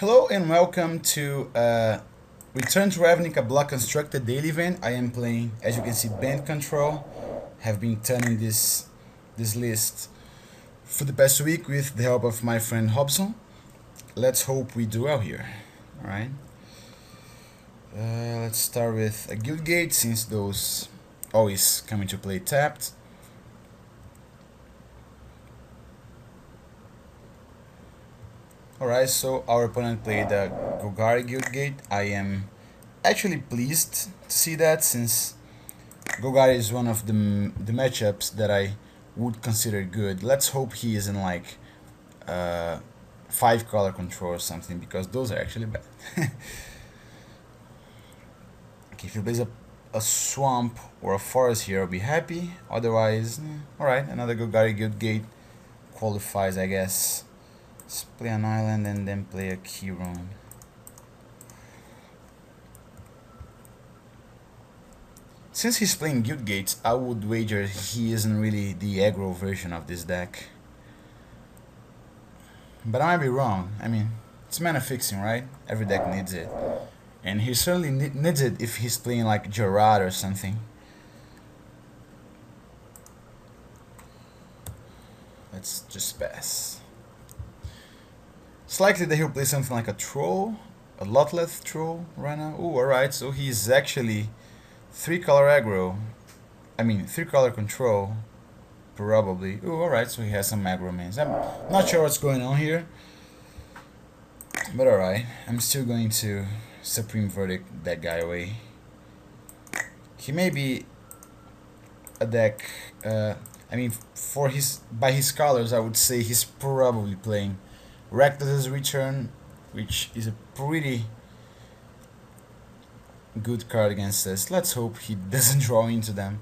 Hello and welcome to Return to Ravnica Block Constructed Daily Event. I am playing, as you can see, Band Control. Have been turning this list for the past week with the help of my friend Hobson. Let's hope we do well here. Alright. Let's start with a Guild Gate, since those always come into play tapped. Alright, so our opponent played a Golgari Guild Gate. I am actually pleased to see that, since Golgari is one of the matchups that I would consider good. Let's hope he isn't like 5 color control or something, because those are actually bad. Okay, if he plays a swamp or a forest here, I'll be happy. Otherwise, alright, another Golgari Guild Gate qualifies, I guess. Let's play an island and then play a key rune. Since he's playing Guild Gates, I would wager he isn't really the aggro version of this deck. But I might be wrong. I mean, it's mana fixing, right? Every deck needs it. And he certainly needs it if he's playing like Gerard or something. Let's just pass. It's likely that he'll play something like a troll, a Lotleth troll right now. Ooh, alright, so he's actually 3 color aggro. I mean, 3 color control, probably. Ooh, alright, so he has some aggro mains. I'm not sure what's going on here, but alright, I'm still going to Supreme Verdict that guy away. He may be a deck, I mean, by his colors, I would say he's probably playing Rakdos' Return, which is a pretty good card against us. Let's hope he doesn't draw into them,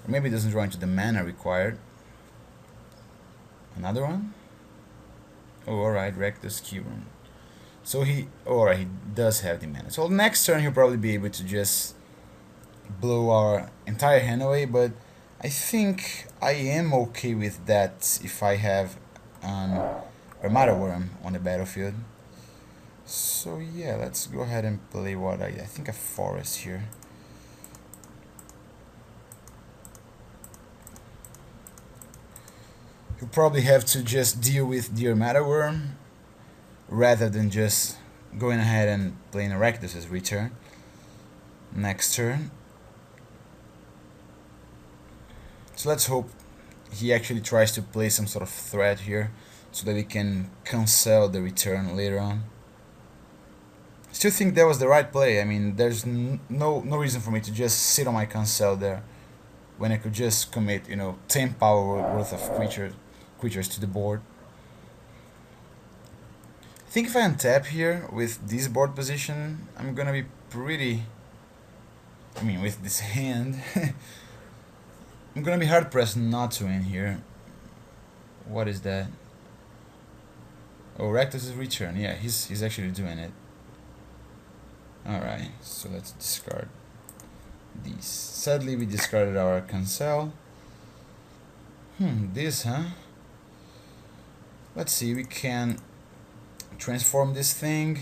or maybe doesn't draw into the mana required. Another one? Oh, alright, Rakdos Keyrune. So alright, he does have the mana. So next turn he'll probably be able to just blow our entire hand away, but I think I am okay with that if I have Armada Worm on the battlefield. So yeah, let's go ahead and play what I think a forest here. You'll probably have to just deal with the Armada Worm rather than just going ahead and playing Rakdos' Return next turn. So let's hope he actually tries to play some sort of threat here, so that we can cancel the return later on. Still think that was the right play. I mean, there's no reason for me to just sit on my cancel there, when I could just commit, 10 power worth of creatures to the board. I think if I untap here with this board position, I'm gonna be pretty... I mean, with this hand, I'm gonna be hard pressed not to win here. What is that? Oh, Rakdos' Return. Yeah, he's actually doing it. Alright, so let's discard these. Sadly, we discarded our cancel. This, huh? Let's see, we can transform this thing,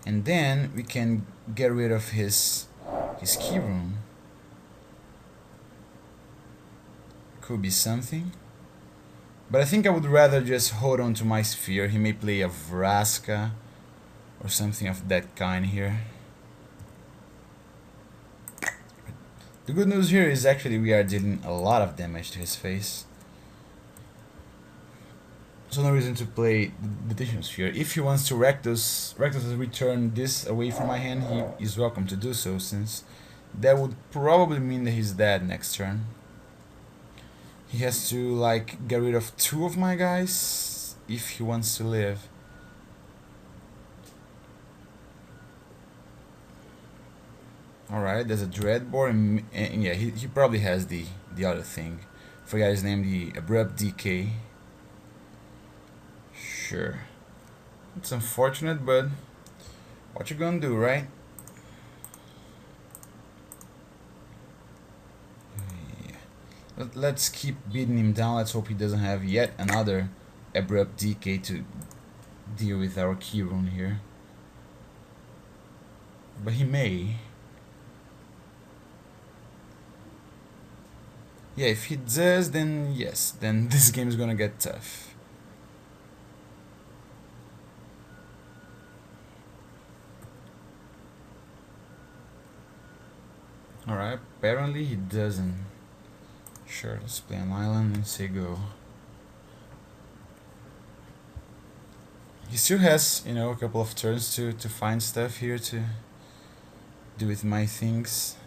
and then we can get rid of his key rune. Could be something. But I think I would rather just hold on to my sphere. He may play a Vraska or something of that kind here. The good news here is actually we are dealing a lot of damage to his face. So no reason to play the Titian Sphere. If he wants to Rakdos' Return this away from my hand, he is welcome to do so, since that would probably mean that he's dead next turn. He has to like get rid of 2 of my guys if he wants to live. Alright, there's a Dreadbore, and yeah, he probably has the other thing. Forgot his name, the Abrupt Decay. Sure. It's unfortunate, but what you gonna do, right? Let's keep beating him down. Let's hope he doesn't have yet another Abrupt Decay to deal with our key rune here. but he may. Yeah, if he does, then yes, then this game is gonna get tough. Alright, apparently he doesn't. Sure, let's play an island and say go. He still has, you know, a couple of turns to find stuff here to do with my things.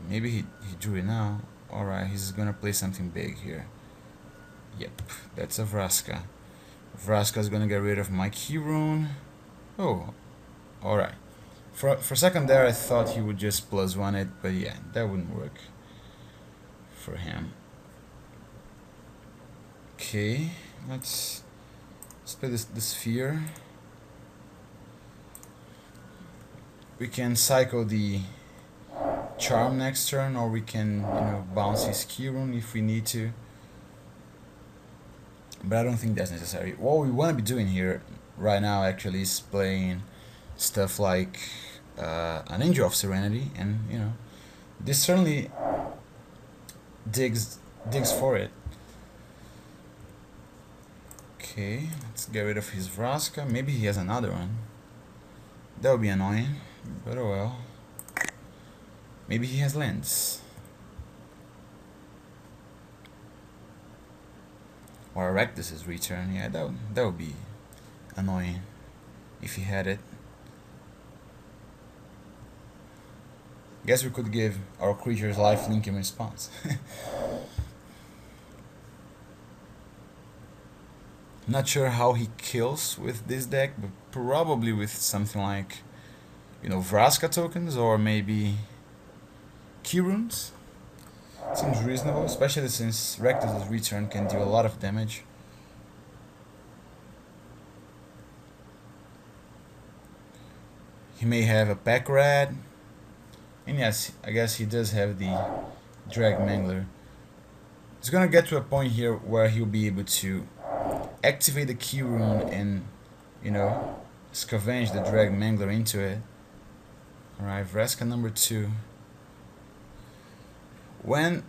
Maybe he drew it now. Alright, he's gonna play something big here. Yep, that's a Vraska. Vraska's gonna get rid of my key rune. Oh, alright. For a second there I thought he would just +1 it, but yeah, that wouldn't work for him. Okay, let's play the sphere. We can cycle the charm next turn, or we can, you know, bounce his key rune if we need to. But I don't think that's necessary. What we want to be doing here right now actually is playing stuff like an Angel of Serenity, and you know, this certainly digs for it. Okay, let's get rid of his Vraska. Maybe he has another one. That would be annoying, but oh well. Maybe he has lands. Or Erectus's return. Yeah, that would be annoying if he had it. Guess we could give our creatures lifelink in response. Not sure how he kills with this deck, but probably with something like, you know, Vraska tokens, or maybe key runes. Seems reasonable, especially since Rectus's return can deal a lot of damage. He may have a pack rat. And yes, I guess he does have the Drag Mangler. It's gonna get to a point here where he'll be able to activate the key rune and, you know, scavenge the Drag Mangler into it. Alright, Vraska number 2. When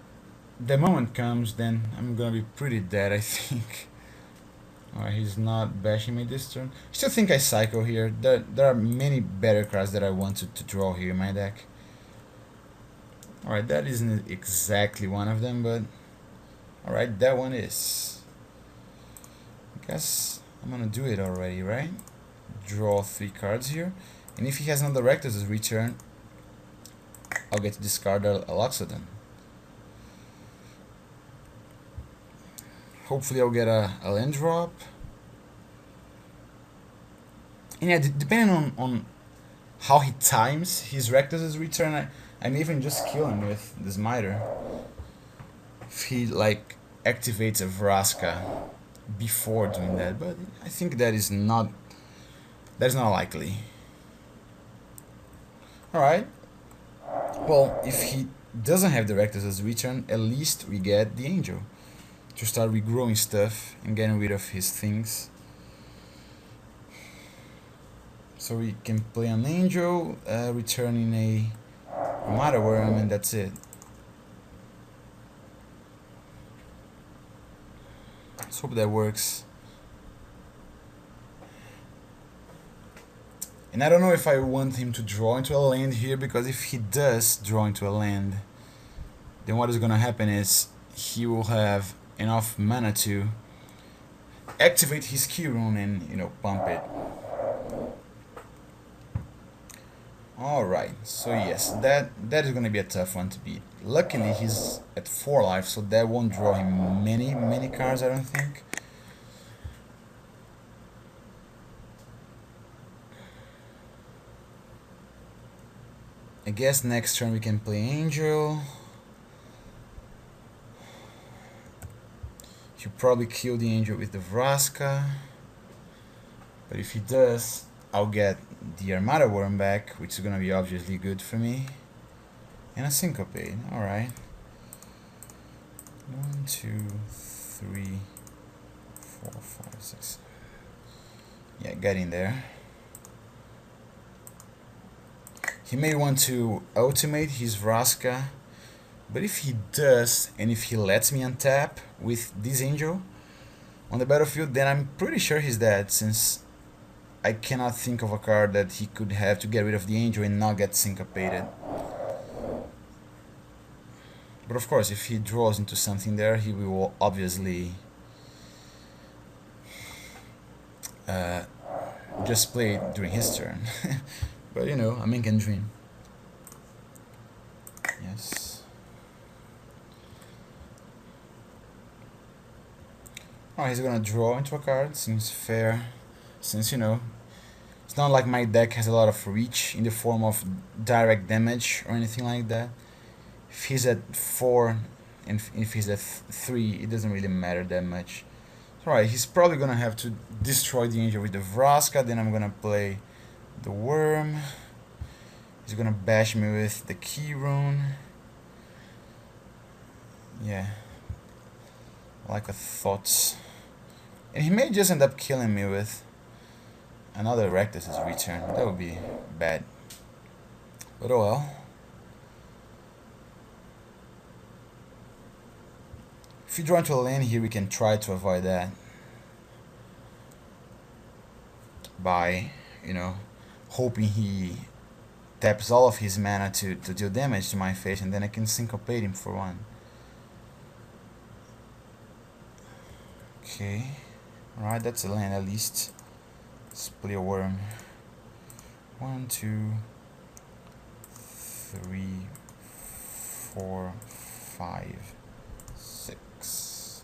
the moment comes, then I'm gonna be pretty dead, I think. Alright, he's not bashing me this turn. Still think I cycle here. There are many better cards that I want to draw here in my deck. Alright, that isn't exactly one of them, but alright, that one is. I guess I'm gonna do it already, right? Draw 3 cards here. And if he has another Rectus's return, I'll get to discard a Loxodon. Hopefully I'll get a land drop. And yeah, depending on how he times his Rectus's return, I may even just kill him with this Miter. If he like activates a Vraska before doing that, but I think that is not likely. Alright. Well, if he doesn't have the Rectus's return, at least we get the Angel to start regrowing stuff and getting rid of his things. So we can play an Angel, returning a Mother Worm, and that's it. Let's hope that works. And I don't know if I want him to draw into a land here, because if he does draw into a land, then what is gonna happen is he will have enough mana to activate his key rune and, you know, pump it. Alright, so yes, that is gonna be a tough one to beat. Luckily he's at 4 life, so that won't draw him many cards, I don't think. I guess next turn we can play Angel. He'll probably kill the Angel with the Vraska. But if he does, I'll get the Armada Worm back, which is gonna be obviously good for me. And a Syncopate, alright. 1, 2, 3, 4, 5, 6. Yeah, get in there. He may want to ultimate his Vraska, but if he does, and if he lets me untap with this angel on the battlefield, then I'm pretty sure he's dead, since I cannot think of a card that he could have to get rid of the angel and not get syncopated. But of course, if he draws into something there, he will obviously just play it during his turn. But you know, a man can dream. Yes. Alright, he's gonna draw into a card. Seems fair, since you know, it's not like my deck has a lot of reach in the form of direct damage or anything like that. If he's at 4 and if he's at 3, it doesn't really matter that much. Alright, he's probably gonna have to destroy the angel with the Vraska, then I'm gonna play the worm. He's gonna bash me with the key rune. Yeah, like I thought. And he may just end up killing me with another Rectus's return. That would be bad. But oh well. If you draw into a lane here, we can try to avoid that by, you know, hoping he taps all of his mana to deal damage to my face, and then I can syncopate him for 1. Okay, alright, that's a land at least. Let's play a worm. 1, 2, 3, 4, 5, 6.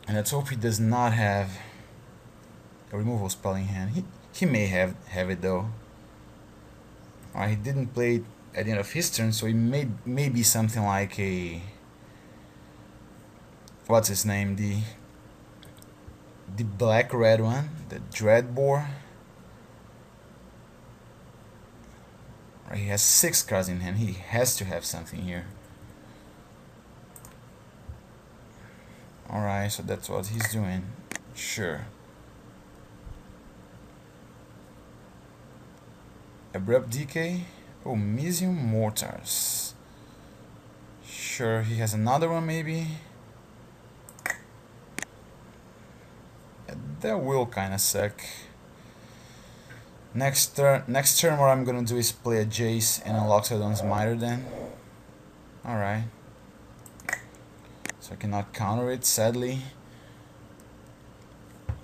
And let's hope he does not have a removal spell in hand. He may have it though. Alright, he didn't play it at the end of his turn, so it may be something like a, what's his name, the black red one, the Dreadbore. Right, he has 6 cards in hand. He has to have something here. Alright, so that's what he's doing. Sure. Abrupt Decay. Oh, Mesium Mortars. Sure, he has another one maybe. Yeah, that will kinda suck. Next turn, what I'm gonna do is play a Jace and unlock Sidon's Miter then. Alright. So I cannot counter it, sadly.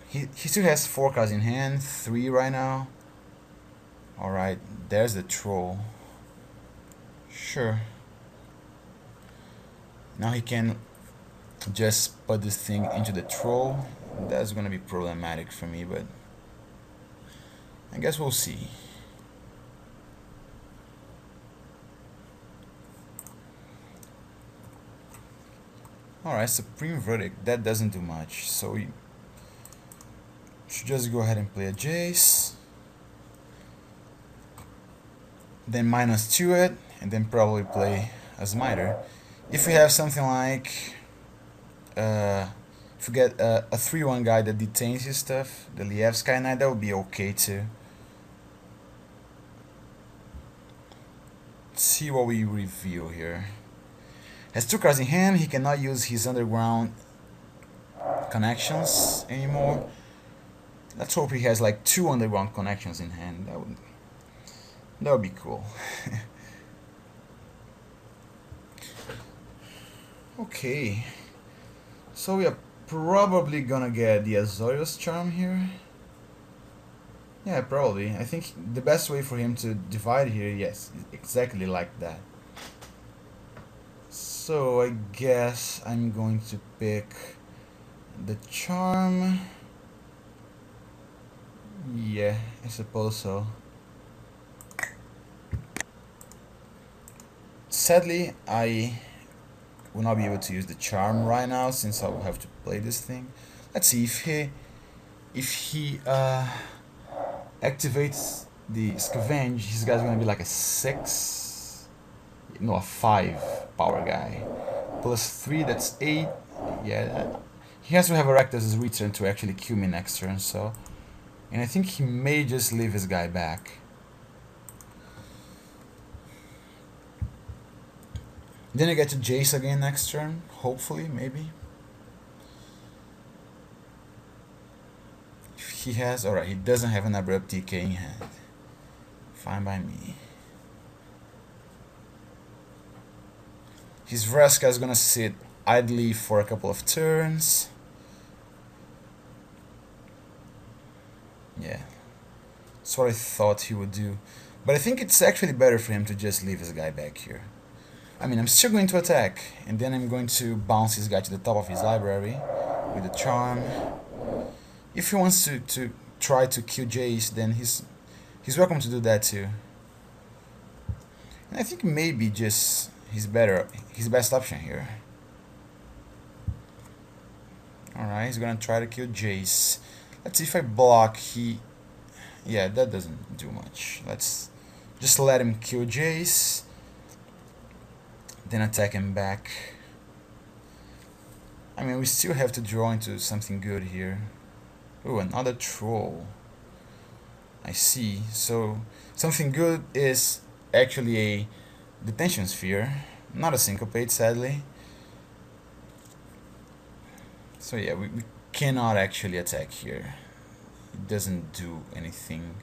He still has 4 cards in hand, 3 right now. Alright, there's the troll. Sure. Now he can just put this thing into the troll. That's gonna be problematic for me, but I guess we'll see. Alright, Supreme Verdict. That doesn't do much, so we should just go ahead and play a Jace. Then -2 it, and then probably play a Smiter. If we have something like, if we get a 3-1 guy that detains his stuff, the Lievsky Knight, that would be okay too. Let's see what we reveal here. Has 2 cards in hand. He cannot use his underground connections anymore. Let's hope he has like 2 underground connections in hand. That would be cool. Okay, so we are probably gonna get the Azorius Charm here. Yeah, probably. I think the best way for him to divide here, yes, exactly like that. So I guess I'm going to pick the Charm. Yeah, I suppose so. Sadly, I will not be able to use the Charm right now, since I will have to play this thing. Let's see if he activates the Scavenge. His guy's gonna be like a 6, no, a 5 power guy. Plus 3, that's 8. Yeah, he has to have Erectus' return to actually kill me next turn. So, and I think he may just leave his guy back. Then I get to Jace again next turn, hopefully, maybe. If he has, alright, he doesn't have an Abrupt Decay in hand. Fine by me. His Vraska is gonna sit idly for a couple of turns. Yeah, that's what I thought he would do. But I think it's actually better for him to just leave his guy back here. I mean, I'm still going to attack, and then I'm going to bounce his guy to the top of his library with the charm. If he wants to try to kill Jace, then he's welcome to do that too. And I think maybe just his best option here. Alright, he's gonna try to kill Jace. Let's see if I block, yeah, that doesn't do much. Let's just let him kill Jace, then attack him back. I mean, we still have to draw into something good here. Ooh, another troll. I see. So something good is actually a detention sphere, not a syncopate, sadly. So yeah, we cannot actually attack here. It doesn't do anything.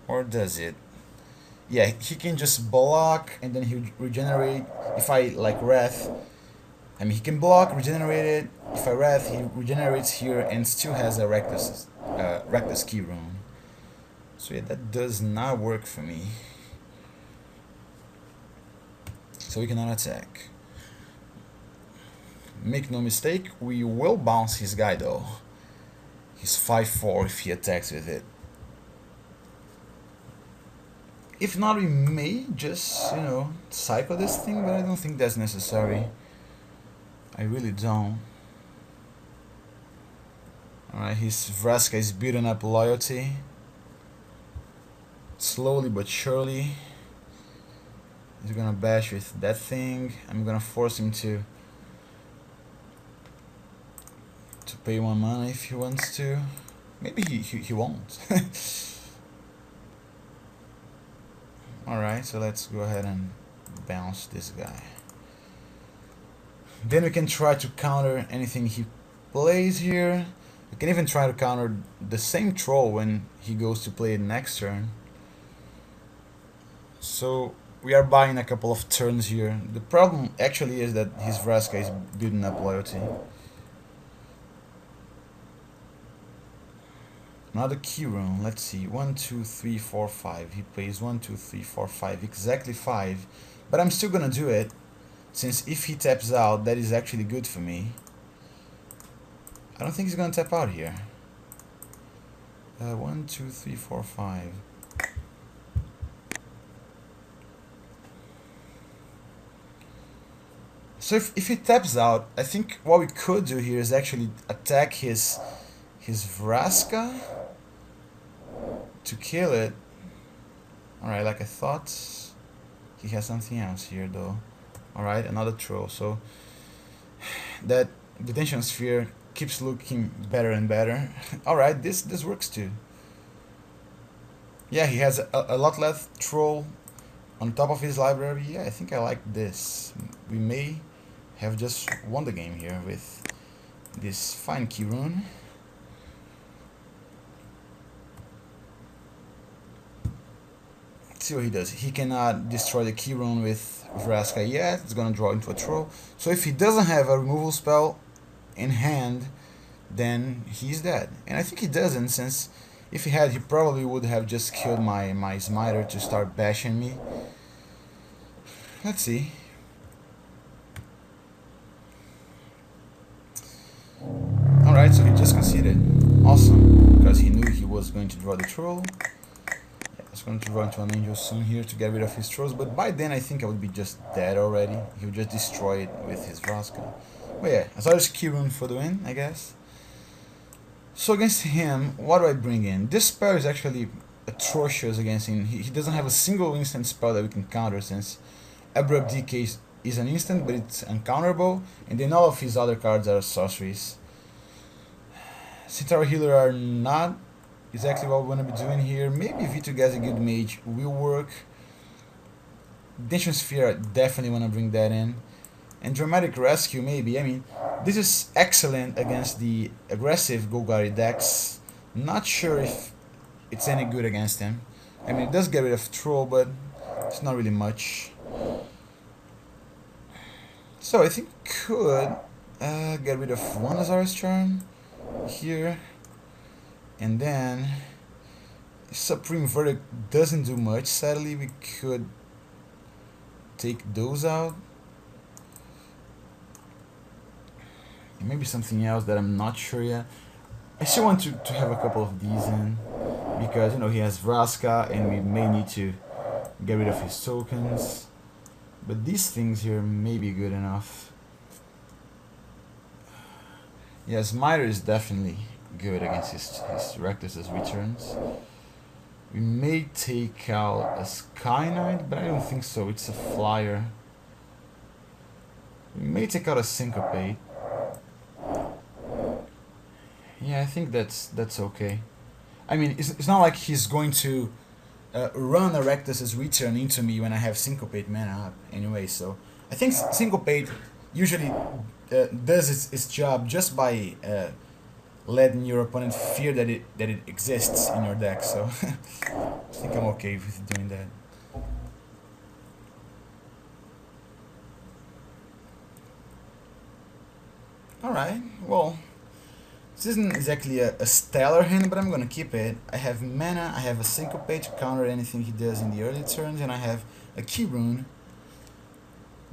Or does it? Yeah, he can just block and then he'll regenerate. If I like Wrath, I mean, he can block, regenerate it. If I Wrath, he regenerates here and still has a Reckless Key Rune. So yeah, that does not work for me. So we cannot attack. Make no mistake, we will bounce his guy though. He's 5/4 if he attacks with it. If not, we may just, you know, cycle this thing, but I don't think that's necessary. I really don't. Alright, his Vraska is building up loyalty. Slowly but surely. He's gonna bash with that thing. I'm gonna force him to pay 1 mana if he wants to. Maybe he won't. Alright, so let's go ahead and bounce this guy. Then we can try to counter anything he plays here. We can even try to counter the same troll when he goes to play it next turn. So we are buying a couple of turns here. The problem actually is that his Vraska is building up loyalty. Another key rune. Let's see. 1, 2, 3, 4, 5. He plays 1, 2, 3, 4, 5. Exactly 5. But I'm still gonna do it, since if he taps out, that is actually good for me. I don't think he's gonna tap out here. 1, 2, 3, 4, 5. So if he taps out, I think what we could do here is actually attack his Vraska to kill it. Alright, like I thought. He has something else here though. Alright, another troll. So that detention sphere keeps looking better and better. Alright, this works too. Yeah, he has a lot less troll on top of his library. Yeah, I think I like this. We may have just won the game here with this fine key rune. See what he does. He cannot destroy the key rune with Vraska yet. It's gonna draw into a troll. So if he doesn't have a removal spell in hand, then he's dead. And I think he doesn't, since if he had, he probably would have just killed my smiter to start bashing me. Let's see. Alright, so he just conceded. Awesome. Because he knew he was going to draw the troll. He's going to draw into an angel soon here to get rid of his trolls, but by then I think I would be just dead already. He would just destroy it with his Vraska. But yeah, Azorius key rune for the win, I guess. So against him, what do I bring in? This spell is actually atrocious against him. He doesn't have a single instant spell that we can counter, since Abrupt Decay is an instant, but it's uncounterable, and then all of his other cards are sorceries. Centaur Healer are not exactly what we want to be doing here. Maybe V2 Guilty Mage will work. Detention Sphere, I definitely want to bring that in. And Dramatic Rescue, maybe. I mean, this is excellent against the aggressive Golgari decks. Not sure if it's any good against him. I mean, it does get rid of Troll, but it's not really much. So I think could get rid of one Azara's Charm here. And then Supreme Verdict doesn't do much. Sadly, we could take those out. And maybe something else that I'm not sure yet. I still want to have a couple of these in, because you know he has Vraska and we may need to get rid of his tokens. But these things here may be good enough. Yes, Miter is definitely good against his Reckless's returns. We may take out a Sky Knight, but I don't think so. It's a flyer. We may take out a Syncopate. Yeah, I think that's okay. I mean, it's not like he's going to run a Reckless's return into me when I have Syncopate mana up anyway, so I think Syncopate usually does its job just by letting your opponent fear that it exists in your deck, so I think I'm okay with doing that. Alright, well, this isn't exactly a stellar hand, but I'm gonna keep it. I have mana, I have a Syncopate to counter anything he does in the early turns, and I have a Key Rune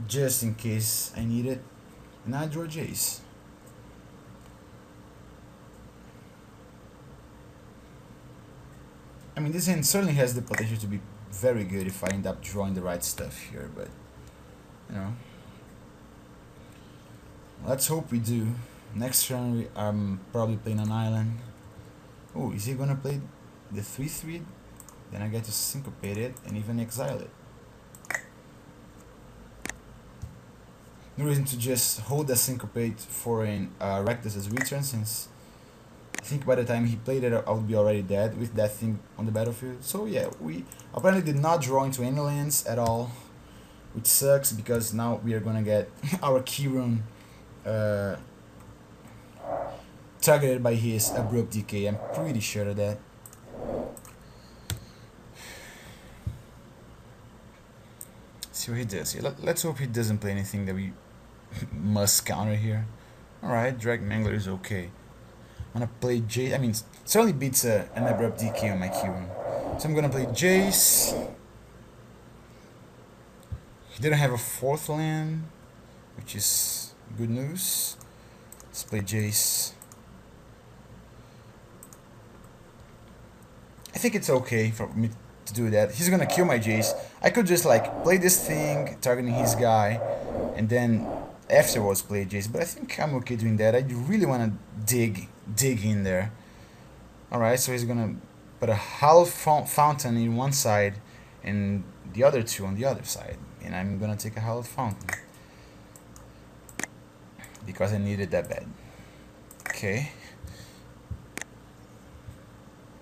just in case I need it. And I draw Jace. I mean, this hand certainly has the potential to be very good if I end up drawing the right stuff here, but, you know. Let's hope we do. Next turn, I'm probably playing an island. Oh, is he gonna play the 3/3? Then I get to Syncopate it and even exile it. No reason to just hold the Syncopate for an Reckless's return, since I think by the time he played it, I would be already dead with that thing on the battlefield. So yeah, we apparently did not draw into any lands at all, which sucks because now we are gonna get our Key Rune targeted by his Abrupt Decay. I'm pretty sure of that. See what he does here. Let's hope he doesn't play anything that we must counter here. Alright, Drag Mangler is okay. I'm gonna play Jace. I mean, it certainly beats an Abrupt Decay on my Key Rune. So I'm gonna play Jace. He didn't have a 4th land, which is good news. Let's play Jace. I think it's okay for me to do that. He's gonna kill my Jace. I could just like play this thing, targeting his guy, and then afterwards play Jace. But I think I'm okay doing that. I really wanna dig in there. Alright, so he's gonna put a Hallowed Fountain in one side and the other two on the other side. And I'm gonna take a Hallowed Fountain because I needed that bad. Okay.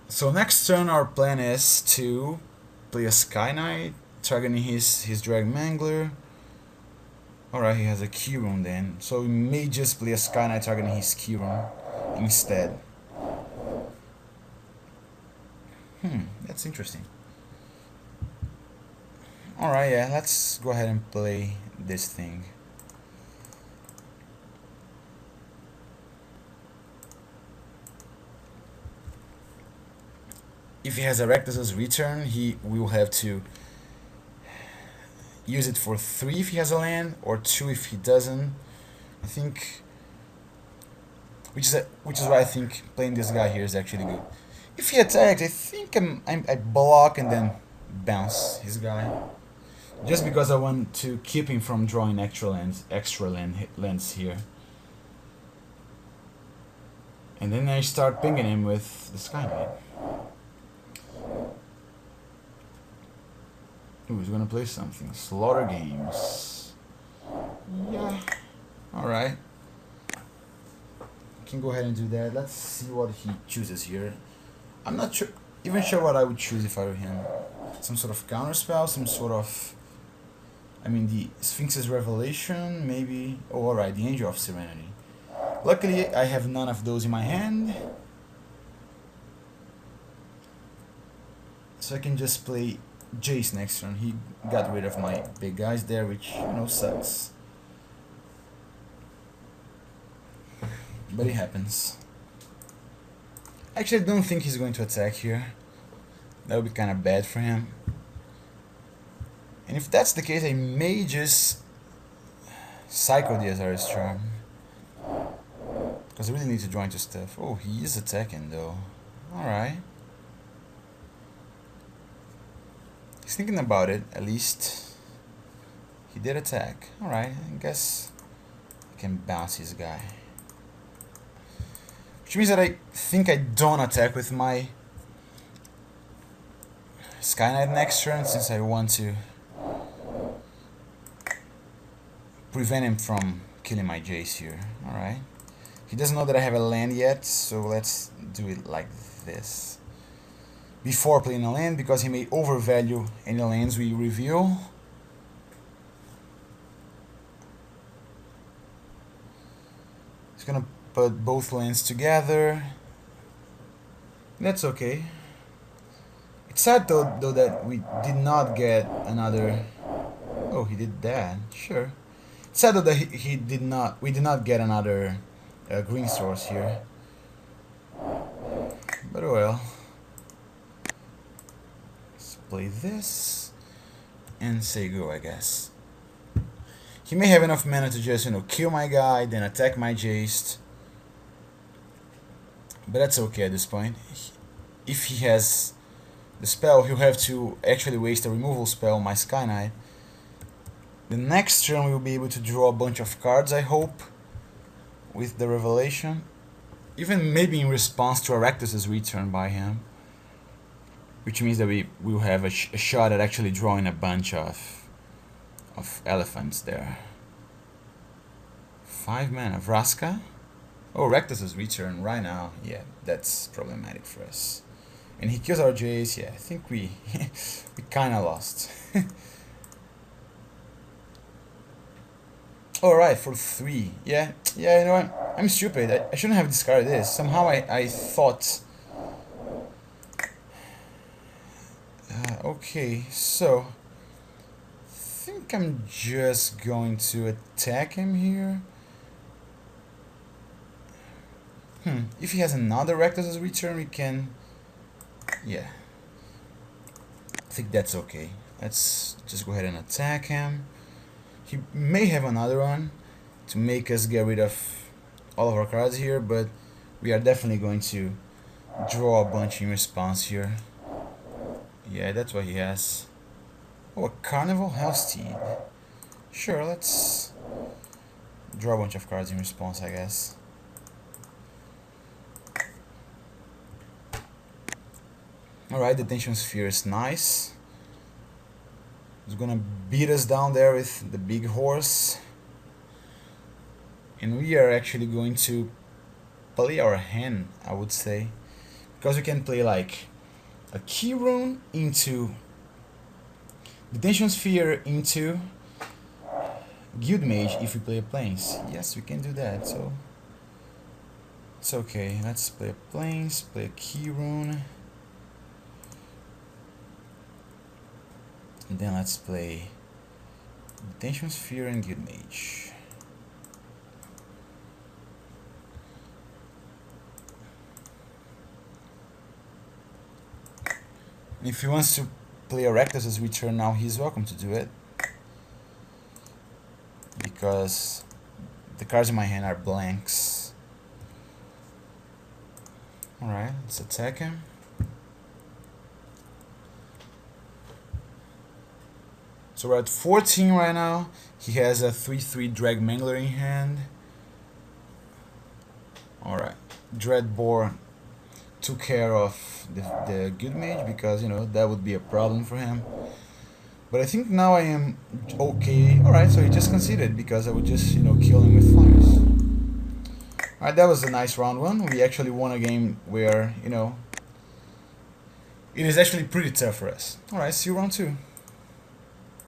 So next turn our plan is to play a Sky Knight, targeting his Drag Mangler. Alright, he has a Key Rune then, so we may just play a Sky Knight targeting his Key Rune instead. That's interesting. Alright, yeah, let's go ahead and play this thing. If he has a Reckless's return, he will have to use it for 3 if he has a land, or 2 if he doesn't. I think, which is why I think playing this guy here is actually good. If he attacks, I think I block and then bounce his guy, just because I want to keep him from drawing extra lands here. And then I start pinging him with the Sky Knight. Ooh, he's gonna play something. Slaughter Games. Yeah. Alright. Can go ahead and do that. Let's see what he chooses here. I'm not even sure what I would choose if I were him. Some sort of counter spell, some sort of I mean, the Sphinx's Revelation, maybe. Oh, alright, the Angel of Serenity. Luckily, I have none of those in my hand. So I can just play Jace next turn. He got rid of my big guys there, which, you know, sucks. But it happens. Actually, I don't think he's going to attack here. That would be kind of bad for him. And if that's the case, I may just cycle the Azara's Charm. Because I really need to draw into stuff. Oh, he is attacking though. Alright. He's thinking about it, at least. He did attack. Alright, I guess I can bounce his guy. Which means that I think I don't attack with my Sky Knight next turn, since I want to prevent him from killing my Jace here. Alright. He doesn't know that I have a land yet, so let's do it like this. Before playing a land, because he may overvalue any lands we reveal. He's gonna put both lands together. That's okay. It's sad though that we did not get another. Oh, he did that. Sure. It's sad though that he did not. We did not get another green source here. But oh well. Let's play this and say go, I guess. He may have enough mana to just, you know, kill my guy, then attack my Jace. But that's okay at this point. If he has the spell, he'll have to actually waste a removal spell on my Sky Knight. The next turn we'll be able to draw a bunch of cards, I hope, with the Revelation. Even maybe in response to Aractus' return by him. Which means that we will have a shot at actually drawing a bunch of elephants there. 5 mana. Vraska? Oh, Aractus' return right now. Yeah, that's problematic for us. And he kills our Jace. Yeah, I think we we kinda lost. Alright, for 3. Yeah, you know what? I'm stupid. I shouldn't have discarded this. Somehow I thought... okay, so... I think I'm just going to attack him here. If he has another Rectus' return, we can... yeah. I think that's okay. Let's just go ahead and attack him. He may have another one to make us get rid of all of our cards here, but we are definitely going to draw a bunch in response here. Yeah, that's what he has. Oh, a Carnival Hellsteed. Sure, let's draw a bunch of cards in response, I guess. Alright, the Tension Sphere is nice. He's gonna beat us down there with the big horse. And we are actually going to play our hand, I would say. Because we can play like a Key Rune into the Tension Sphere into Guild Mage if we play a Plains. Yes, we can do that, so it's okay. Let's play a Plains, play a Key Rune. And then let's play Tension Sphere and Guild Mage. And if he wants to play Aractus' return now, he's welcome to do it. Because the cards in my hand are blanks. Alright, let's attack him. So we're at 14 right now. He has a 3/3 Drag Mangler in hand. Alright. Dreadbore took care of the Guild Mage because, you know, that would be a problem for him. But I think now I am okay. Alright, so he just conceded because I would just, you know, kill him with flyers. Alright, that was a nice round one. We actually won a game where, you know, it is actually pretty tough for us. Alright, see you round 2.